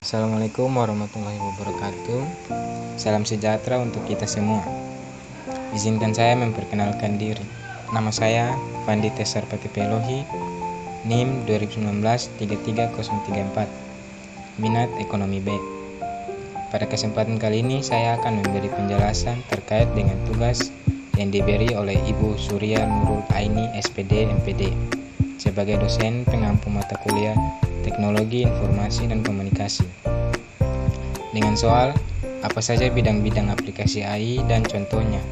Assalamualaikum warahmatullahi wabarakatuh. Salam sejahtera untuk kita semua. Izinkan saya memperkenalkan diri. Nama saya Fandi Tesar Patipelohi, NIM 2019-33034, minat ekonomi B. Pada kesempatan kali ini saya akan memberi penjelasan terkait dengan tugas yang diberi oleh Ibu Surya Nurul Aini SPD MPD sebagai dosen pengampu mata kuliah Teknologi Informasi dan Komunikasi. Dengan soal, apa saja bidang-bidang aplikasi AI dan contohnya,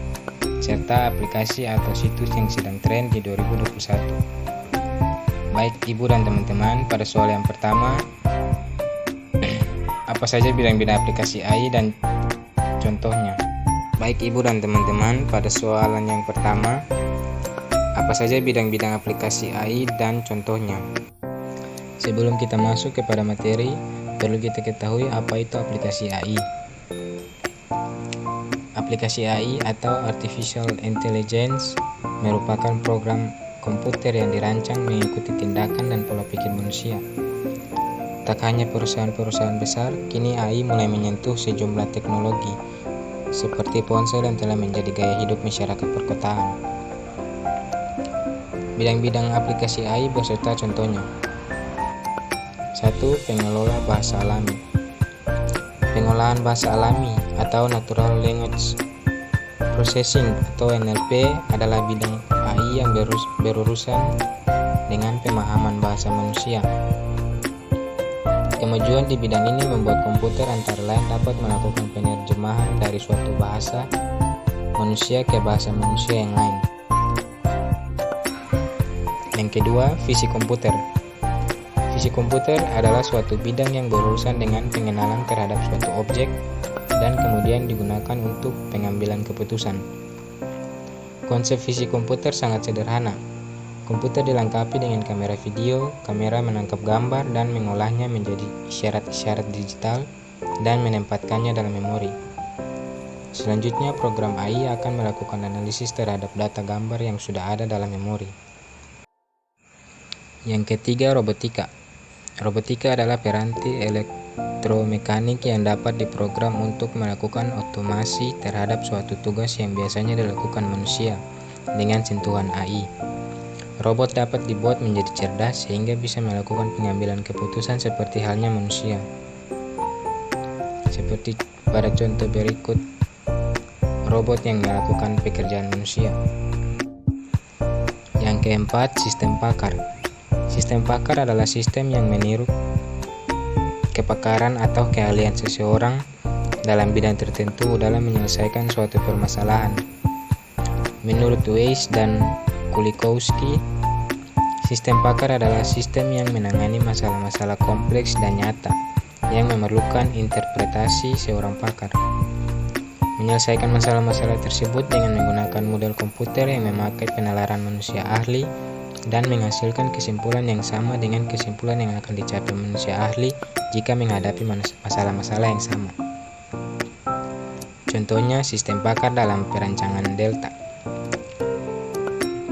serta aplikasi atau situs yang sedang tren di 2021. Baik Ibu dan teman-teman, pada soal yang pertama, apa saja bidang-bidang aplikasi AI dan contohnya? Baik Ibu dan teman-teman, pada soalan yang pertama, apa saja bidang-bidang aplikasi AI dan contohnya? Sebelum kita masuk kepada materi, perlu kita ketahui apa itu aplikasi AI. Aplikasi AI atau Artificial Intelligence merupakan program komputer yang dirancang mengikuti tindakan dan pola pikir manusia. Tak hanya perusahaan-perusahaan besar, kini AI mulai menyentuh sejumlah teknologi seperti ponsel yang telah menjadi gaya hidup masyarakat perkotaan. Bidang-bidang aplikasi AI beserta contohnya. 1. Pengelola bahasa alami. Pengolahan bahasa alami atau Natural Language Processing atau NLP adalah bidang AI yang berurusan dengan pemahaman bahasa manusia. Kemajuan di bidang ini membuat komputer antara lain dapat melakukan penerjemahan dari suatu bahasa manusia ke bahasa manusia yang lain. Yang kedua, fisik komputer. Fisik komputer adalah suatu bidang yang berurusan dengan pengenalan terhadap suatu objek dan kemudian digunakan untuk pengambilan keputusan. Konsep fisik komputer sangat sederhana. Komputer dilengkapi dengan kamera video, kamera menangkap gambar dan mengolahnya menjadi isyarat-isyarat digital dan menempatkannya dalam memori. Selanjutnya, program AI akan melakukan analisis terhadap data gambar yang sudah ada dalam memori. Yang ketiga, robotika. Robotika adalah piranti elektromekanik yang dapat diprogram untuk melakukan otomasi terhadap suatu tugas yang biasanya dilakukan manusia dengan sentuhan AI. Robot dapat dibuat menjadi cerdas sehingga bisa melakukan pengambilan keputusan seperti halnya manusia. Seperti pada contoh berikut, robot yang melakukan pekerjaan manusia. Yang keempat, sistem pakar. Sistem pakar adalah sistem yang meniru kepakaran atau keahlian seseorang dalam bidang tertentu dalam menyelesaikan suatu permasalahan. Menurut Weiss dan Kulikowski, sistem pakar adalah sistem yang menangani masalah-masalah kompleks dan nyata yang memerlukan interpretasi seorang pakar. Menyelesaikan masalah-masalah tersebut dengan menggunakan model komputer yang memakai penalaran manusia ahli dan menghasilkan kesimpulan yang sama dengan kesimpulan yang akan dicapai manusia ahli jika menghadapi masalah-masalah yang sama. Contohnya, sistem pakar dalam perancangan Delta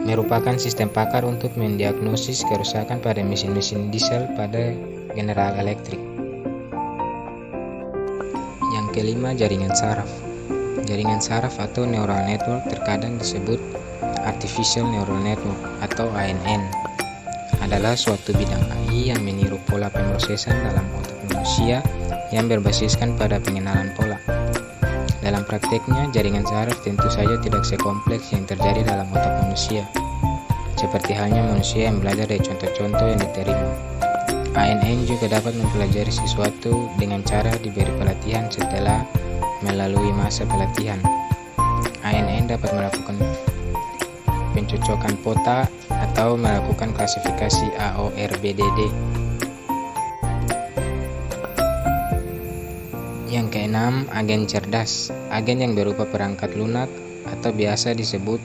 merupakan sistem pakar untuk mendiagnosis kerusakan pada mesin-mesin diesel pada General Electric. Yang kelima, jaringan saraf. Jaringan saraf atau neural network terkadang disebut Artificial Neural Network atau ANN adalah suatu bidang AI yang meniru pola pemrosesan dalam otak manusia yang berbasiskan pada pengenalan pola. Dalam prakteknya, jaringan saraf tentu saja tidak sekompleks yang terjadi dalam otak manusia, seperti halnya manusia yang belajar dari contoh-contoh yang diterima. ANN juga dapat mempelajari sesuatu dengan cara diberi pelatihan setelah melalui masa pelatihan. ANN dapat melakukan pencocokan pota atau melakukan klasifikasi AORBDD. Yang keenam, agen cerdas. Agen yang berupa perangkat lunak atau biasa disebut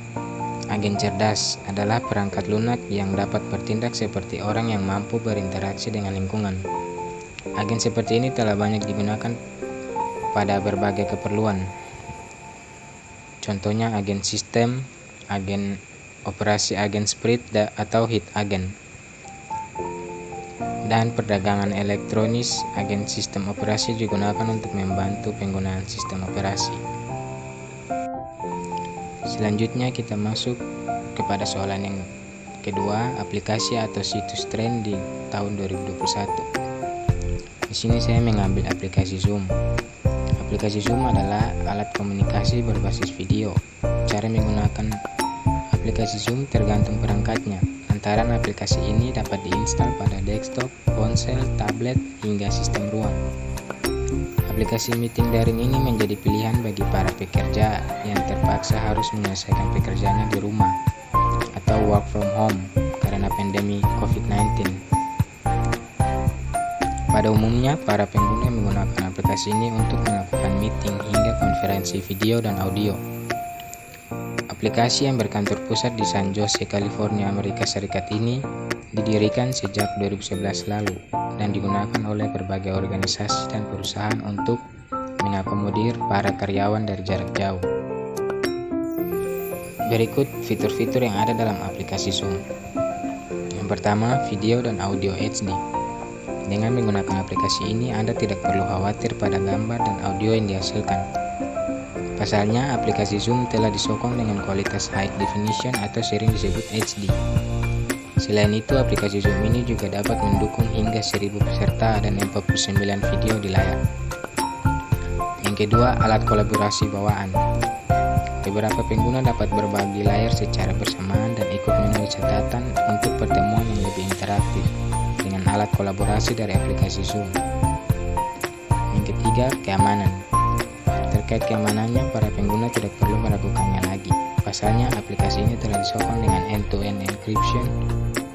agen cerdas adalah perangkat lunak yang dapat bertindak seperti orang yang mampu berinteraksi dengan lingkungan. Agen seperti ini telah banyak digunakan pada berbagai keperluan. Contohnya agen sistem, agen operasi, agen sprint atau hit agen. dan perdagangan elektronis. Agen sistem operasi digunakan untuk membantu penggunaan sistem operasi. Selanjutnya kita masuk kepada soalan yang kedua, aplikasi atau situs tren di tahun 2021. Di sini saya mengambil aplikasi Zoom. Aplikasi Zoom adalah alat komunikasi berbasis video. Cara menggunakan aplikasi Zoom tergantung perangkatnya. Antara aplikasi ini dapat diinstal pada desktop, ponsel, tablet, hingga sistem ruang. Aplikasi meeting daring ini menjadi pilihan bagi para pekerja yang terpaksa harus menyelesaikan pekerjaannya di rumah atau work from home karena pandemi COVID-19. Pada umumnya, para pengguna menggunakan aplikasi ini untuk melakukan meeting hingga konferensi video dan audio. Aplikasi yang berkantor pusat di San Jose, California, Amerika Serikat ini didirikan sejak 2011 lalu dan digunakan oleh berbagai organisasi dan perusahaan untuk mengakomodir para karyawan dari jarak jauh. Berikut fitur-fitur yang ada dalam aplikasi Zoom. Yang pertama, video dan audio HD. Dengan menggunakan aplikasi ini, Anda tidak perlu khawatir pada gambar dan audio yang dihasilkan. Pasalnya, aplikasi Zoom telah disokong dengan kualitas high definition atau sering disebut HD. Selain itu, aplikasi Zoom ini juga dapat mendukung hingga 1000 peserta dan 49 video di layar. Yang kedua, alat kolaborasi bawaan. Beberapa pengguna dapat berbagi layar secara bersamaan dan ikut menulis catatan untuk pertemuan yang lebih interaktif dengan alat kolaborasi dari aplikasi Zoom. Yang ketiga, keamanan. Terkait keamanannya, para pengguna tidak perlu meragukannya lagi. Pasalnya, aplikasi ini telah disokong dengan end-to-end encryption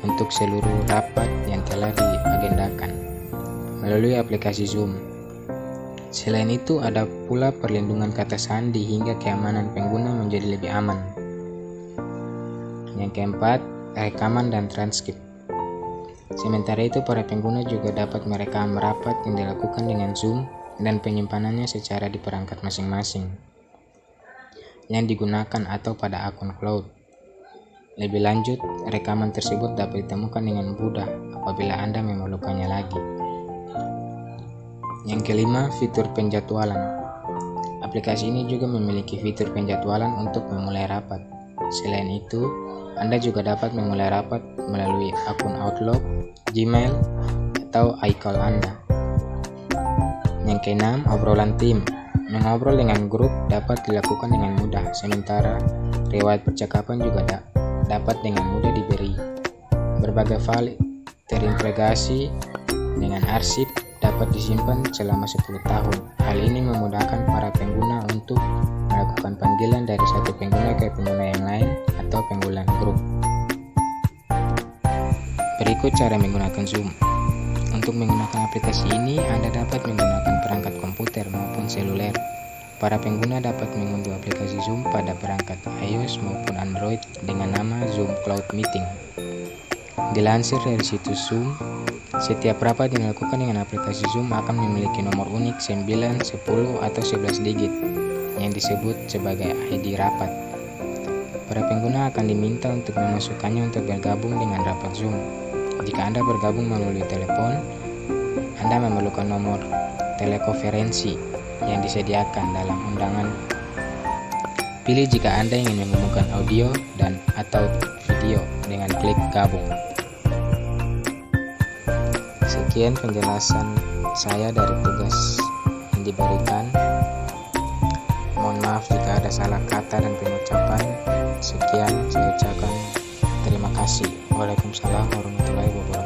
untuk seluruh rapat yang telah diagendakan melalui aplikasi Zoom. Selain itu, ada pula perlindungan kata sandi hingga keamanan pengguna menjadi lebih aman. Yang keempat, rekaman dan transkrip. Sementara itu, para pengguna juga dapat merekam rapat yang dilakukan dengan Zoom dan penyimpanannya secara di perangkat masing-masing yang digunakan atau pada akun cloud. Lebih lanjut, rekaman tersebut dapat ditemukan dengan mudah apabila Anda memerlukannya lagi. Yang kelima, fitur penjadwalan. Aplikasi ini juga memiliki fitur penjadwalan untuk memulai rapat. Selain itu, Anda juga dapat memulai rapat melalui akun Outlook, Gmail, atau iCal Anda. Yang keenam, obrolan tim. Mengobrol dengan grup dapat dilakukan dengan mudah, sementara riwayat percakapan juga dapat dengan mudah diberi. Berbagai file terintegrasi dengan arsip dapat disimpan selama 10 tahun. Hal ini memudahkan para pengguna untuk melakukan panggilan dari satu pengguna ke pengguna yang lain atau pengguna grup. Berikut cara menggunakan Zoom. Untuk menggunakan aplikasi ini, Anda dapat menggunakan perangkat komputer maupun seluler. Para pengguna dapat mengunduh aplikasi Zoom pada perangkat iOS maupun Android dengan nama Zoom Cloud Meeting. Dilansir dari situs Zoom, setiap rapat yang dilakukan dengan aplikasi Zoom akan memiliki nomor unik 9, 10, atau 11 digit yang disebut sebagai ID rapat. Para pengguna akan diminta untuk memasukkannya untuk bergabung dengan rapat Zoom. Jika Anda bergabung melalui telepon, Anda memerlukan nomor telekonferensi yang disediakan dalam undangan. Pilih jika Anda ingin menghubungkan audio dan atau video dengan klik gabung. Sekian penjelasan saya dari tugas yang diberikan. Mohon maaf jika ada salah kata dan pengucapan. Sekian saya ucapkan terima kasih. Waalaikumsalam warahmatullahi wabarakatuh.